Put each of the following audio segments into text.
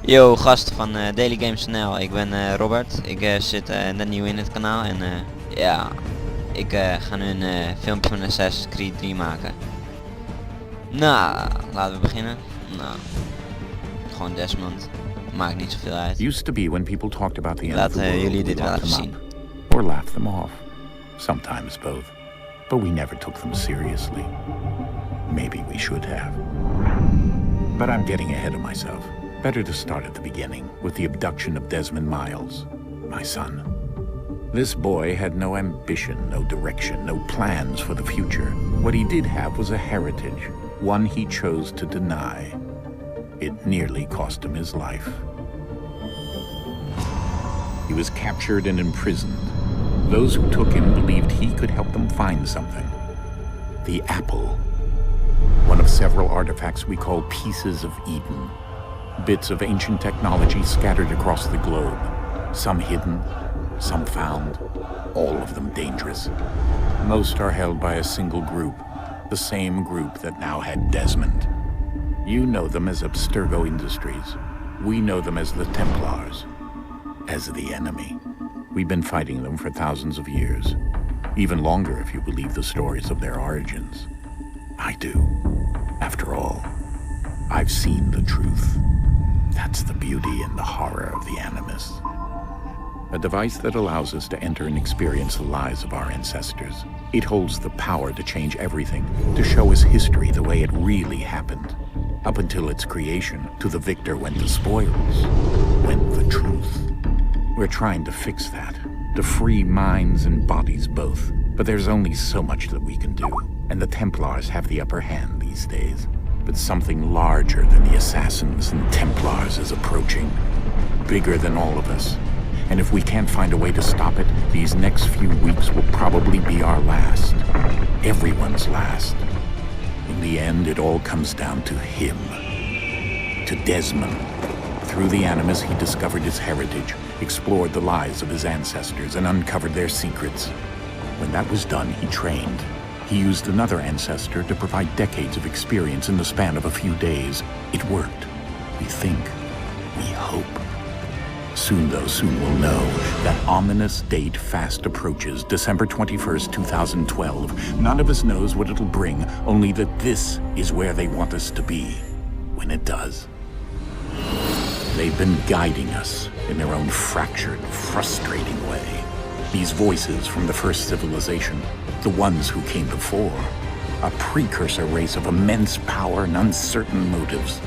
Yo gasten van Daily Games NL, ik ben Robert, ik zit net nieuw in het kanaal en ja, ik ga nu een filmpje van Assassin's Creed 3 maken. Nou, laten we beginnen. Nou, gewoon Desmond, maakt niet zoveel uit. Used to be when people talked about the end of the Laten world, jullie we dit wel locked even them zien. up, or laughed them off. Sometimes both. But we never took them seriously. Maybe we should have. But I'm getting ahead of myself. Better to start at the beginning, with the abduction of Desmond Miles, my son. This boy had no ambition, no direction, no plans for the future. What he did have was a heritage, one he chose to deny. It nearly cost him his life. He was captured and imprisoned. Those who took him believed he could help them find something. The apple. One of several artifacts we call pieces of Eden. Bits of ancient technology scattered across the globe. Some hidden, some found, all of them dangerous. Most are held by a single group, the same group that now had Desmond. You know them as Abstergo Industries. We know them as the Templars, as the enemy. We've been fighting them for thousands of years, even longer if you believe the stories of their origins. I do. After all, I've seen the truth. That's the beauty and the horror of the Animus. A device that allows us to enter and experience the lives of our ancestors. It holds the power to change everything, to show us history the way it really happened. Up until its creation, to the victor went the spoils, went the truth. We're trying to fix that, to free minds and bodies both. But there's only so much that we can do, and the Templars have the upper hand these days. But something larger than the Assassins and Templars is approaching, bigger than all of us. And if we can't find a way to stop it, these next few weeks will probably be our last. Everyone's last. In the end, it all comes down to him. To Desmond. Through the Animus, he discovered his heritage, explored the lives of his ancestors, and uncovered their secrets. When that was done, he trained. He used another ancestor to provide decades of experience in the span of a few days. It worked. We think. We hope. Soon, though, soon we'll know. That ominous date fast approaches, December 21st, 2012. None of us knows what it'll bring, only that this is where they want us to be, when it does. They've been guiding us in their own fractured, frustrating way. These voices from the first civilization, the ones who came before, a precursor race of immense power and uncertain motives.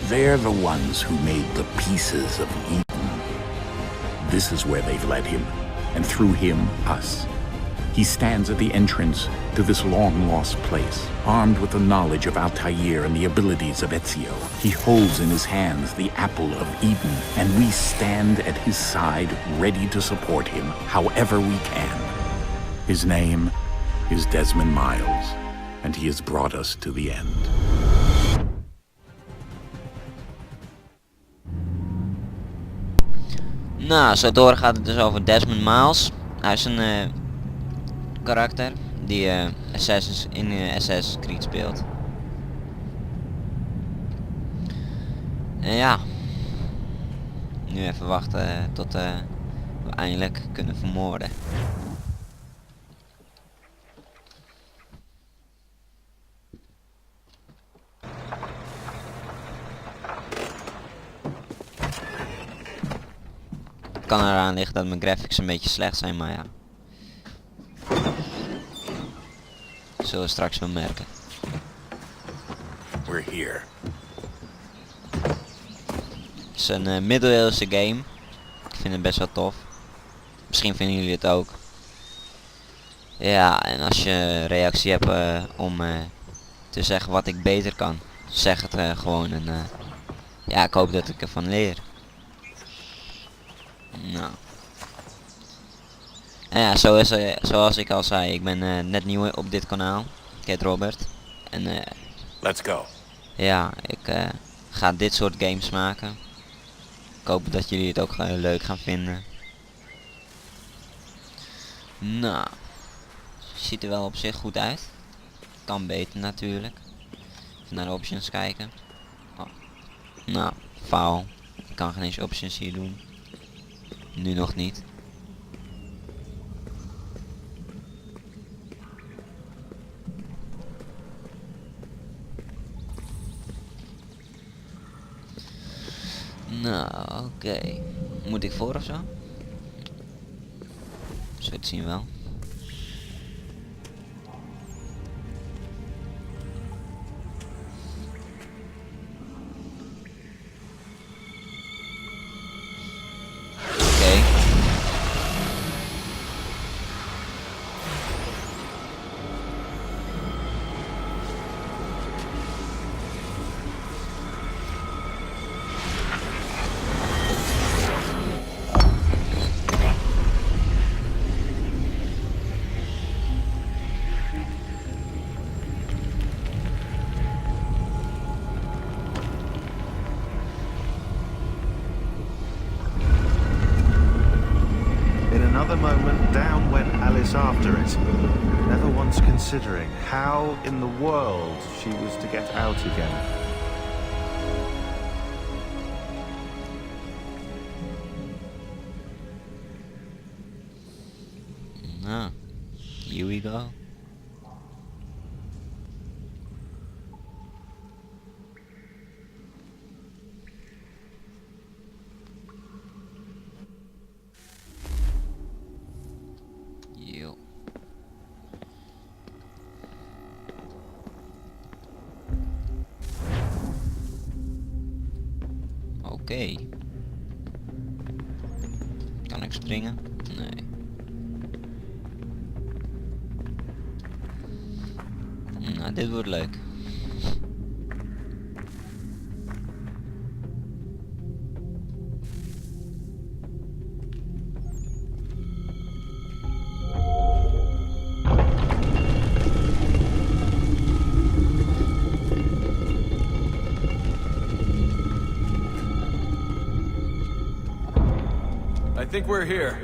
They're the ones who made the pieces of Eden. This is where they've led him, and through him, us. He stands at the entrance to this long-lost place, armed with the knowledge of Altair and the abilities of Ezio. He holds in his hands the apple of Eden, and we stand at his side, ready to support him however we can. His name is Desmond Miles, and he has brought us to the end. Nou, zo door gaat het dus over Desmond Miles. Hij is een karakter die Assassin's Creed speelt. En ja, nu even wachten tot we eindelijk kunnen vermoorden. Het kan eraan liggen dat mijn graphics een beetje slecht zijn, maar ja. Zullen we straks wel merken. We're here. Het is een middeleeuwse game. Ik vind het best wel tof. Misschien vinden jullie het ook. Ja, en als je een reactie hebt om te zeggen wat ik beter kan, zeg het gewoon. En ja, ik hoop dat ik ervan leer. Nou. En ja, zoals ik al zei, ik ben net nieuw op dit kanaal. Ik heet Robert. En Let's go. ja, ik ga dit soort games maken. Ik hoop dat jullie het ook leuk gaan vinden. Nou, ziet er wel op zich goed uit. Kan beter natuurlijk. Even naar de options kijken. Oh. Nou, faal. Ik kan geen eens options hier doen. Nu nog niet. Nou, oké. Moet ik voor of zo? Zo te zien wel. Oké. In another moment, down went Alice after it, never once considering how in the world she was to get out again. Nou, here we go. Yo. Oké. Kan ik springen? Nee. Nou, dit wordt leuk. I think we're here.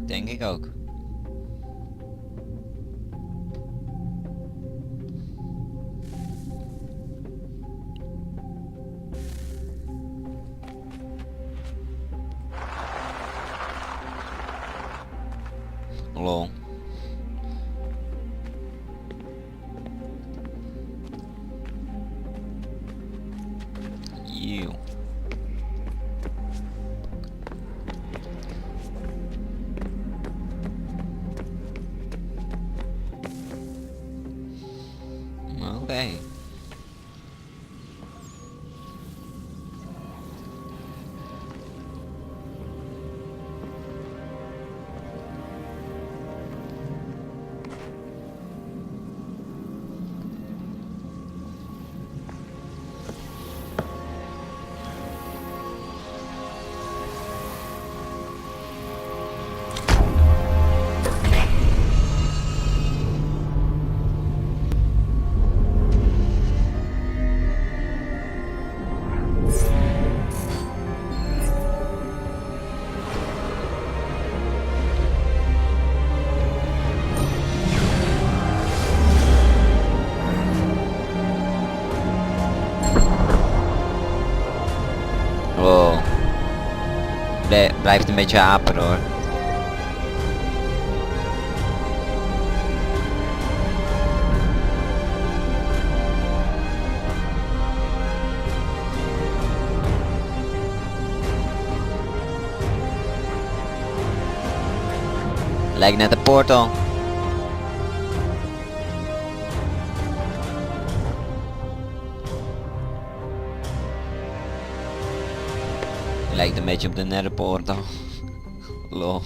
Denk ik ook. Lol. Eeuw. Oké. Wow. Blijft een beetje apen hoor. Lijkt net een portal. Lijkt een beetje op de netherportal. Lol.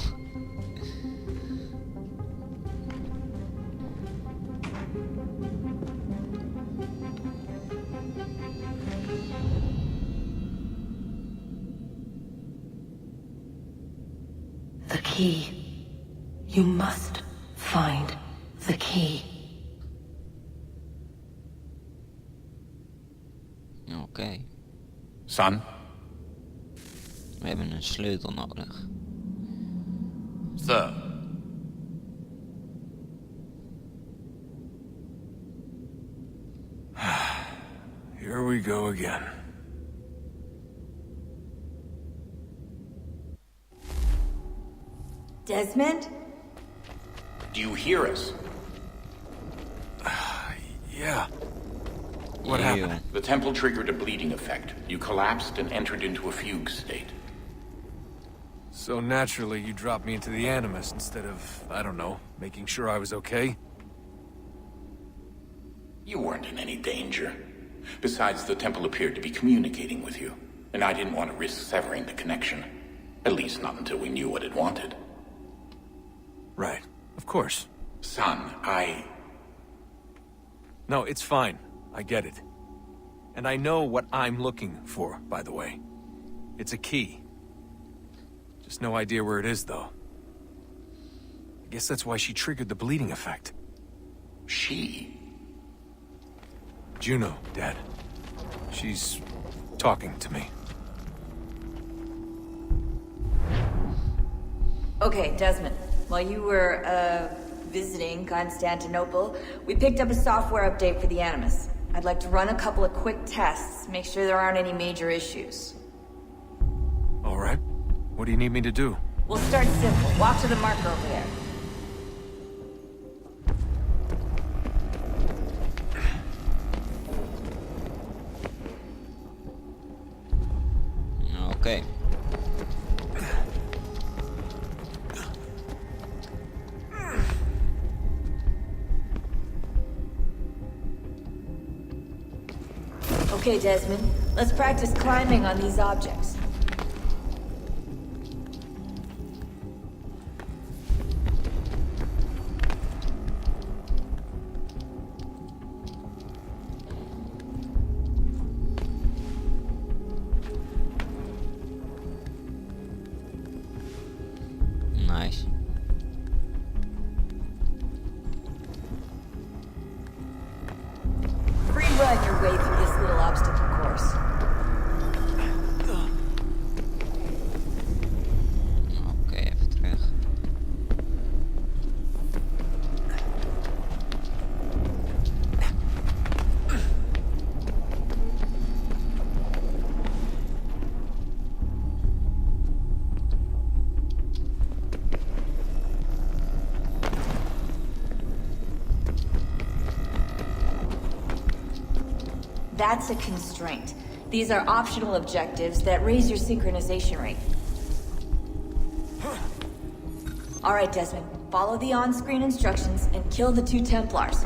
The key. You must find the key. Oké. Son? We hebben een sleutel nodig. So, here we go again. Desmond? Do you hear us? Yeah. What Ew. happened? The temple triggered a bleeding effect. You collapsed and entered into a fugue state. So naturally, you dropped me into the Animus instead of, I don't know, making sure I was okay? You weren't in any danger. Besides, the temple appeared to be communicating with you, and I didn't want to risk severing the connection. At least not until we knew what it wanted. Right. Of course. Son, No, it's fine. I get it. And I know what I'm looking for, by the way. It's a key. Just no idea where it is, though. I guess that's why she triggered the bleeding effect. She? Juno, Dad. She's talking to me. Okay, Desmond. While you were, visiting Constantinople, we picked up a software update for the Animus. I'd like to run a couple of quick tests, make sure there aren't any major issues. All right. What do you need me to do? We'll start simple. Walk to the marker over there. Okay. Okay, Desmond. Let's practice climbing on these objects. Nice. Free run your way through this little obstacle course. Oké, even terug. That's a constraint. These are optional objectives that raise your synchronization rate. All right, Desmond. Follow the on-screen instructions and kill the 2 Templars.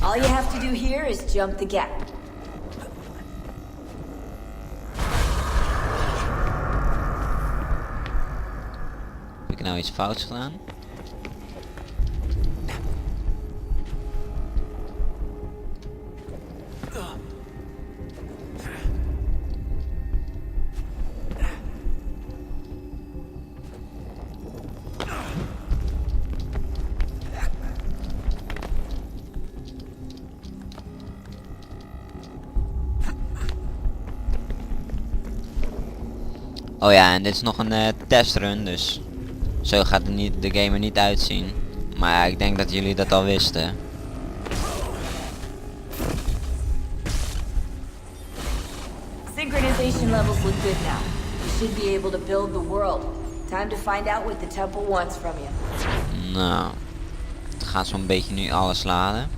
All you have to do here is jump the gap. Heb ik nou iets fouts gedaan? Oh ja, en dit is nog een testrun, dus zo gaat de game er niet uitzien. Maar ja, ik denk dat jullie dat al wisten. Synchronization levels look good now. You should be able to build the world. Time to find out what the temple wants from you. Nou, het gaat zo'n beetje nu alles laden.